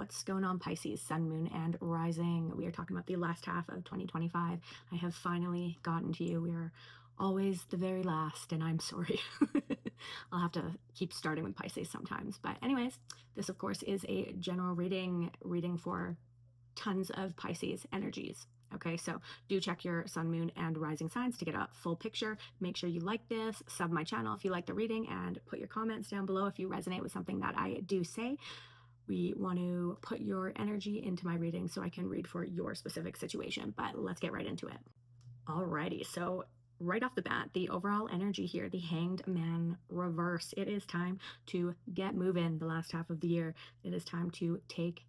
what's going on, Pisces, Sun, Moon, and Rising? We are talking about the last half of 2025. I have finally gotten to you. We are always the very last, and I'm sorry. I'll have to keep starting with Pisces sometimes. But anyways, this of course is a general reading for tons of Pisces energies. Okay, so do check your sun, moon, and rising signs to get a full picture. Make sure you like this, sub my channel if you like the reading, and put your comments down below if you resonate with something that I do say. We want to put your energy into my reading so I can read for your specific situation, but let's get right into it. Alrighty, so right off the bat, the overall energy here, the Hanged Man reverse. It is time to get moving the last half of the year. It is time to take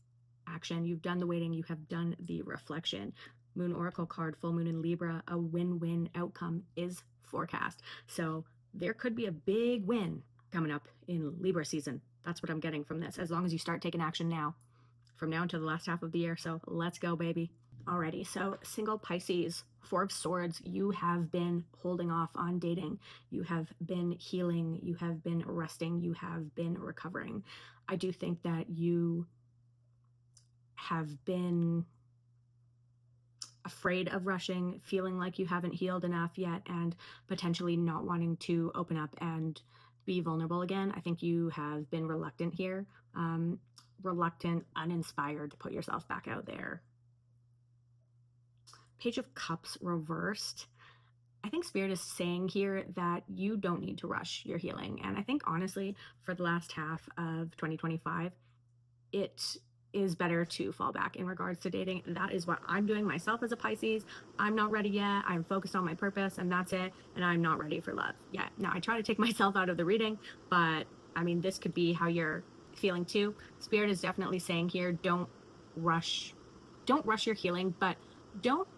action. You've done the waiting, you have done the reflection. Moon Oracle card, full moon in Libra, a win-win outcome is forecast. So there could be a big win coming up in Libra season. That's what I'm getting from this, as long as you start taking action now, from now until the last half of the year. So let's go, baby. Alrighty, so single Pisces, Four of Swords, you have been holding off on dating. You have been healing. You have been resting. You have been recovering. I do think that you have been afraid of rushing, feeling like you haven't healed enough yet, and potentially not wanting to open up and be vulnerable again. I think you have been reluctant here, reluctant, uninspired to put yourself back out there. Page of Cups reversed. I think Spirit is saying here that you don't need to rush your healing. And I think honestly, for the last half of 2025, it is better to fall back in regards to dating. And that is what I'm doing myself as a Pisces. I'm not ready yet. I'm focused on my purpose and that's it. And I'm not ready for love yet. Now I try to take myself out of the reading, but I mean, this could be how you're feeling too. Spirit is definitely saying here, don't rush your healing, but don't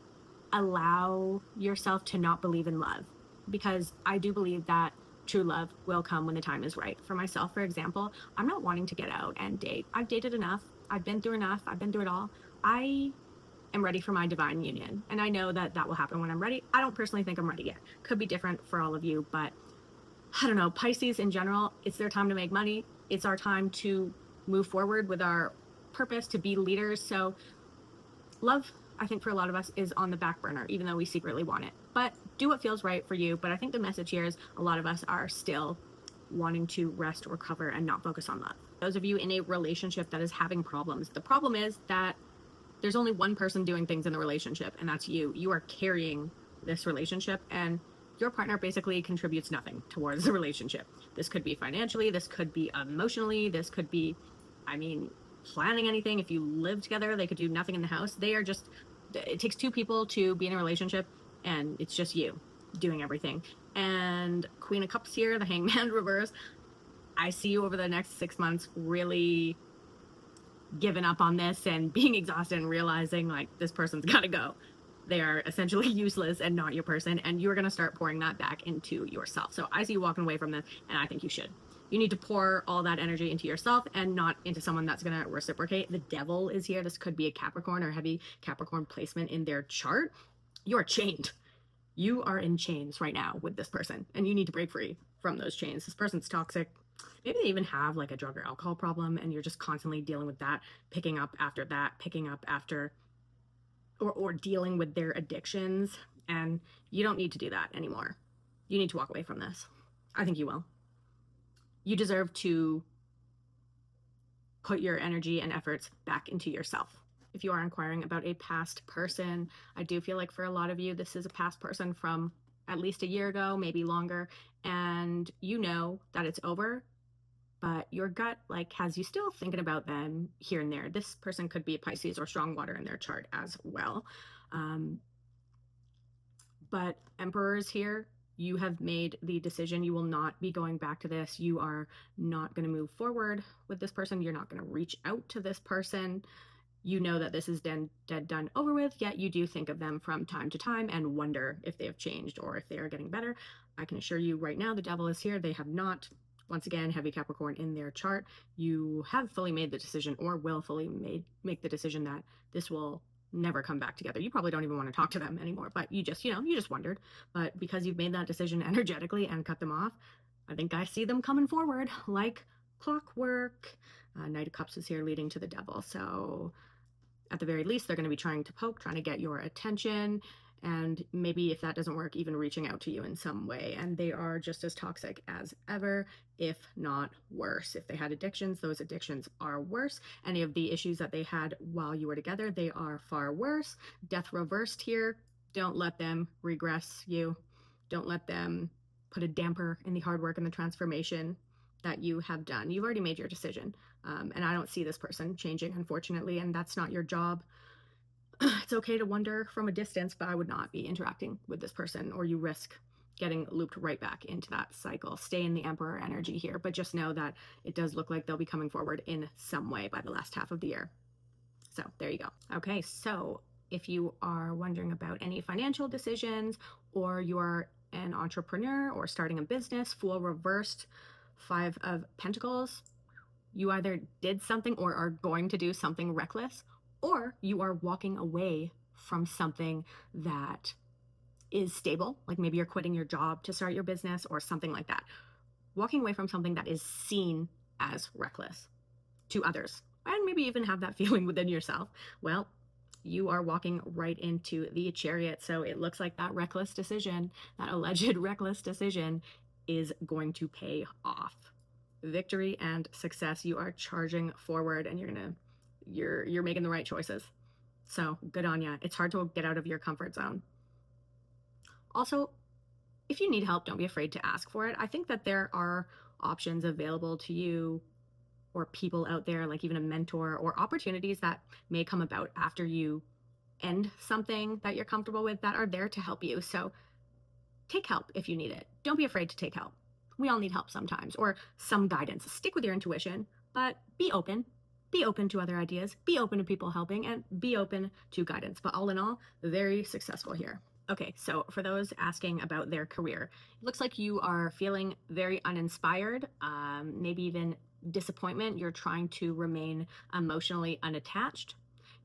allow yourself to not believe in love, because I do believe that true love will come when the time is right. For myself, for example, I'm not wanting to get out and date. I've dated enough. I've been through enough. I've been through it all. I am ready for my divine union. And I know that that will happen when I'm ready. I don't personally think I'm ready yet. Could be different for all of you, but I don't know. Pisces in general, it's their time to make money. It's our time to move forward with our purpose, to be leaders. So love, I think for a lot of us, is on the back burner, even though we secretly want it. But do what feels right for you. But I think the message here is a lot of us are still wanting to rest, recover, and not focus on love. Those of you in a relationship that is having problems, the problem is that there's only one person doing things in the relationship, and that's you. You are carrying this relationship, and your partner basically contributes nothing towards the relationship. This could be financially, this could be emotionally, this could be, I mean, planning anything. If you live together, they could do nothing in the house. They are just, it takes two people to be in a relationship, and it's just you doing everything. And Queen of Cups here, the Hangman reverse. I see you over the next 6 months really giving up on this and being exhausted and realizing like this person's got to go. They are essentially useless and not your person, and you're going to start pouring that back into yourself. So I see you walking away from this, and I think you should. You need to pour all that energy into yourself and not into someone that's going to reciprocate. The Devil is here. This could be a Capricorn or heavy Capricorn placement in their chart. You're chained. You are in chains right now with this person, and you need to break free from those chains. This person's toxic. Maybe they even have like a drug or alcohol problem, and you're just constantly dealing with that, picking up after that, picking up after, or dealing with their addictions. And you don't need to do that anymore. You need to walk away from this. I think you will. You deserve to put your energy and efforts back into yourself. If you are inquiring about a past person, I do feel like for a lot of you, this is a past person from at least a year ago, maybe longer, and you know that it's over, but your gut like has you still thinking about them here and there. This person could be a Pisces or strong water in their chart as well. But Emperor is here. You have made the decision. You will not be going back to this. You are not going to move forward with this person. You're not going to reach out to this person. You know that this is dead, done, over with, yet you do think of them from time to time and wonder if they have changed or if they are getting better. I can assure you right now, the Devil is here. They have not. Once again, heavy Capricorn in their chart. You have fully made the decision, or will fully make the decision, that this will never come back together. You probably don't even want to talk to them anymore, but you just wondered. But because you've made that decision energetically and cut them off, I think I see them coming forward like clockwork. Knight of Cups is here leading to the Devil. So at the very least, they're going to be trying to poke, trying to get your attention. And maybe if that doesn't work, even reaching out to you in some way. And they are just as toxic as ever, if not worse. If they had addictions, those addictions are worse. Any of the issues that they had while you were together, they are far worse. Death reversed here. Don't let them regress you. Don't let them put a damper in the hard work and the transformation that you have done. You've already made your decision. And I don't see this person changing, unfortunately, and that's not your job. It's okay to wonder from a distance, but I would not be interacting with this person, or you risk getting looped right back into that cycle. Stay in the Emperor energy here, but just know that it does look like they'll be coming forward in some way by the last half of the year. So there you go. Okay, so if you are wondering about any financial decisions, or you are an entrepreneur or starting a business, Fool reversed, 5 of Pentacles, you either did something or are going to do something reckless, or you are walking away from something that is stable, like maybe you're quitting your job to start your business or something like that. Walking away from something that is seen as reckless to others, and maybe even have that feeling within yourself. Well, you are walking right into the Chariot. So it looks like that reckless decision, that alleged reckless decision, is going to pay off. Victory and success. You are charging forward, and you're making the right choices. So good on ya. It's hard to get out of your comfort zone. Also, if you need help, don't be afraid to ask for it. I think that there are options available to you, or people out there, like even a mentor, or opportunities that may come about after you end something that you're comfortable with, that are there to help you. So take help if you need it. Don't be afraid to take help. We all need help sometimes, or some guidance. Stick with your intuition, but be open. Be open to other ideas, be open to people helping, and be open to guidance. But all in all, very successful here. Okay, so for those asking about their career, it looks like you are feeling very uninspired, maybe even disappointment. You're trying to remain emotionally unattached.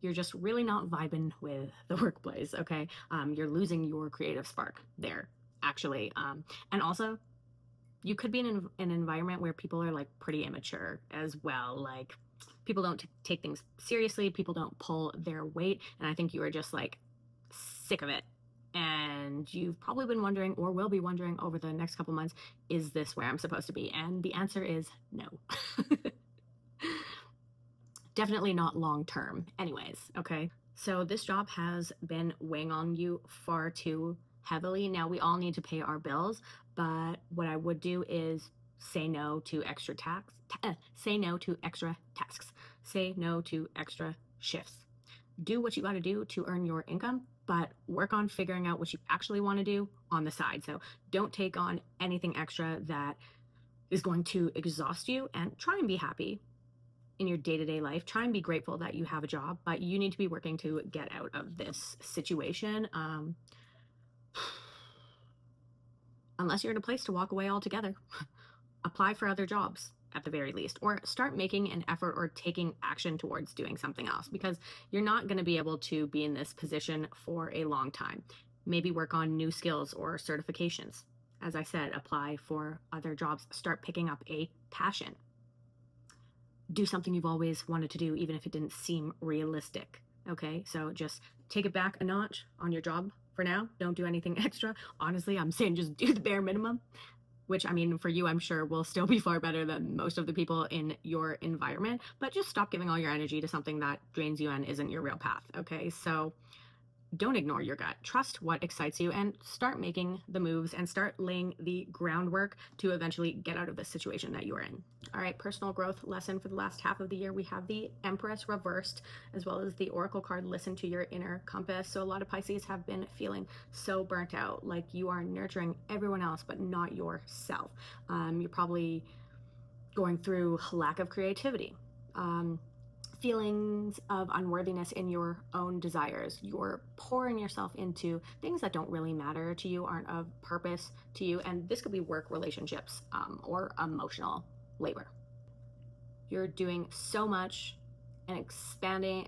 You're just really not vibing with the workplace, okay? You're losing your creative spark there, actually. And also, you could be in an environment where people are like pretty immature as well. Like, people don't take things seriously. People don't pull their weight. And I think you are just like sick of it. And you've probably been wondering, or will be wondering over the next couple months, is this where I'm supposed to be? And the answer is no. Definitely not long term anyways, okay? So this job has been weighing on you far too heavily. Now, we all need to pay our bills, but what I would do is say no to extra say no to extra tasks, say no to extra shifts. Do what you got to do to earn your income, but work on figuring out what you actually want to do on the side. So don't take on anything extra that is going to exhaust you, and try and be happy in your day-to-day life. Try and be grateful that you have a job, but you need to be working to get out of this situation. Unless you're in a place to walk away altogether. Apply for other jobs at the very least, or start making an effort or taking action towards doing something else, because you're not going to be able to be in this position for a long time. Maybe work on new skills or certifications. As I said, apply for other jobs. Start picking up a passion. Do something you've always wanted to do, even if it didn't seem realistic. Okay, so just take it back a notch on your job for now. Don't do anything extra. Honestly, I'm saying just do the bare minimum, which, I mean, for you, I'm sure will still be far better than most of the people in your environment, but just stop giving all your energy to something that drains you and isn't your real path, okay? So don't ignore your gut. Trust what excites you, and start making the moves and start laying the groundwork to eventually get out of the situation that you are in. All right, personal growth lesson for the last half of the year. We have the Empress reversed, as well as the Oracle card, listen to your inner compass. So a lot of Pisces have been feeling so burnt out, like you are nurturing everyone else, but not yourself. You're probably going through lack of creativity. Feelings of unworthiness in your own desires. You're pouring yourself into things that don't really matter to you, aren't of purpose to you, and this could be work, relationships, or emotional labor. You're doing so much and expanding,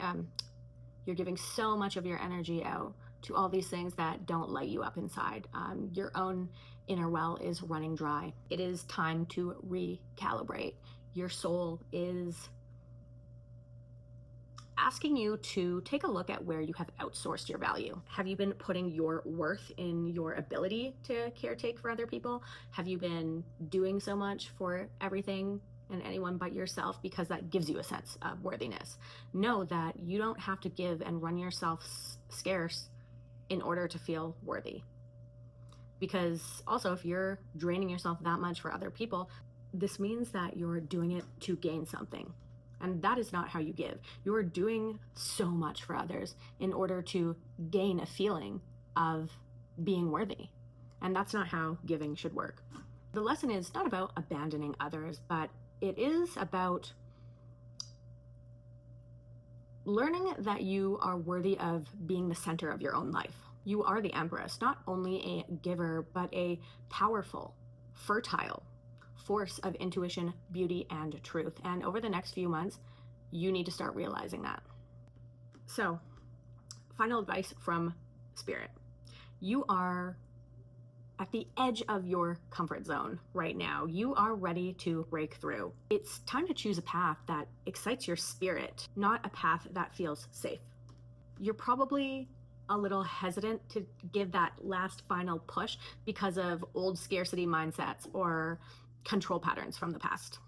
you're giving so much of your energy out to all these things that don't light you up inside. Your own inner well is running dry. It is time to recalibrate your soul is asking you to take a look at where you have outsourced your value. Have you been putting your worth in your ability to caretake for other people? Have you been doing so much for everything and anyone but yourself because that gives you a sense of worthiness? Know that you don't have to give and run yourself scarce in order to feel worthy. Because also, if you're draining yourself that much for other people, this means that you're doing it to gain something. And that is not how you give. You're doing so much for others in order to gain a feeling of being worthy. And that's not how giving should work. The lesson is not about abandoning others, but it is about learning that you are worthy of being the center of your own life. You are the Empress, not only a giver, but a powerful, fertile force of intuition, beauty, and truth. And over the next few months, you need to start realizing that. So, final advice from Spirit. You are at the edge of your comfort zone right now. You are ready to break through. It's time to choose a path that excites your spirit, not a path that feels safe. You're probably a little hesitant to give that last final push because of old scarcity mindsets or control patterns from the past.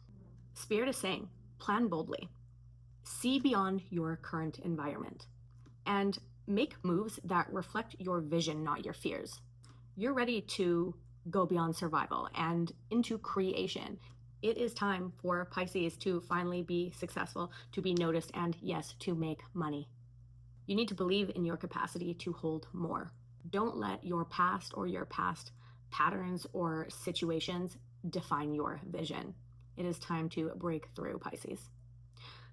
Spirit is saying, plan boldly, see beyond your current environment, and make moves that reflect your vision, not your fears. You're ready to go beyond survival and into creation. It is time for Pisces to finally be successful, to be noticed, and yes, to make money. You need to believe in your capacity to hold more. Don't let your past or your past patterns or situations define your vision. It is time to break through, Pisces.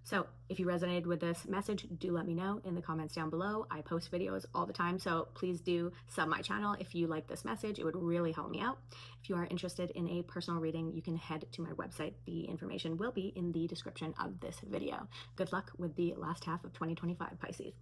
So if you resonated with this message, do let me know in the comments down below. I post videos all the time, so please do sub my channel if you like this message. It would really help me out. If you are interested in a personal reading, you can head to my website. The information will be in the description of this video. Good luck with the last half of 2025, Pisces.